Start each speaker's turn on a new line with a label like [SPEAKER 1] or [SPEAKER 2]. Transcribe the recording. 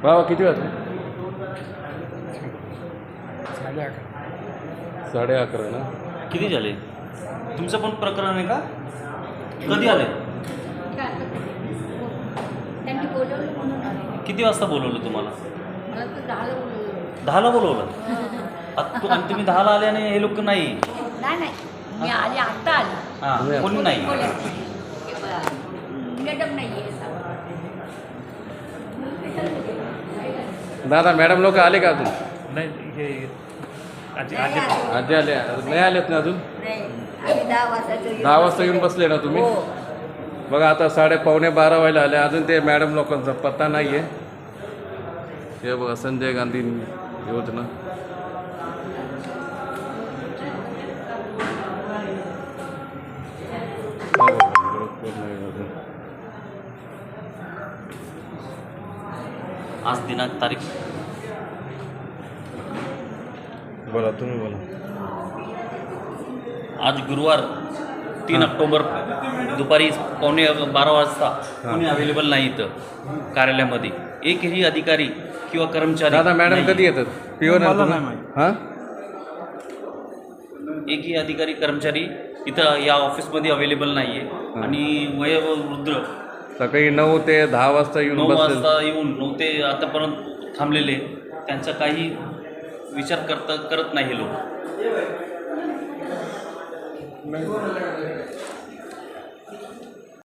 [SPEAKER 1] बाबा किती वाजले? 11:30 ना.
[SPEAKER 2] किती झाले? तुमचं पण प्रकरण आहे का? कधी आले?
[SPEAKER 3] त्यांनी बोलवलं म्हणून आले.
[SPEAKER 2] किती वाजता बोलवलं तुम्हाला?
[SPEAKER 3] मला तर 10ला बोलवलं.
[SPEAKER 2] 10ला बोलवलं? आणि तुम्ही 10ला आले आणि हे लोक नाही?
[SPEAKER 3] नाही नाही, मी आले आत्ता आले.
[SPEAKER 2] हां, कोणी नाही?
[SPEAKER 3] मॅडम नाही आहे.
[SPEAKER 1] दादा मॅडम लोक आले का अजून?
[SPEAKER 4] नाही, हे आजी
[SPEAKER 1] आजी आले नाही आलेत ना अजून?
[SPEAKER 3] नाही, आम्ही
[SPEAKER 1] 10 वाजता येऊन बसले ना तुम्ही?
[SPEAKER 3] हो.
[SPEAKER 1] बघा आता 11:15 व्हायला आले, अजून ते मॅडम लोकांचा पत्ता नाही आहे. हे बघा संजय गांधी योजना.
[SPEAKER 2] आज दिनांक तारीख
[SPEAKER 1] बोला तुम्ही बोला.
[SPEAKER 2] आज गुरुवार 3 ऑक्टोबर दुपारी 11:15 वाजता कोणी अवेलेबल नाही इथं कार्यालयामध्ये. एकही अधिकारी किंवा कर्मचारी
[SPEAKER 1] दादा मॅडम
[SPEAKER 2] नाही.
[SPEAKER 1] कधी येतात? पिओन हां
[SPEAKER 2] एकही अधिकारी कर्मचारी इथं या ऑफिसमध्ये अवेलेबल नाही आहे. आणि वयोवृद्ध
[SPEAKER 1] सकाळी 9 ते 10 वाजता येऊन
[SPEAKER 2] 9
[SPEAKER 1] बसले.
[SPEAKER 2] वाजता येऊन 9 ते आतापर्यंत थांबलेले. त्यांचा काही विचार करत नाही हे लोक.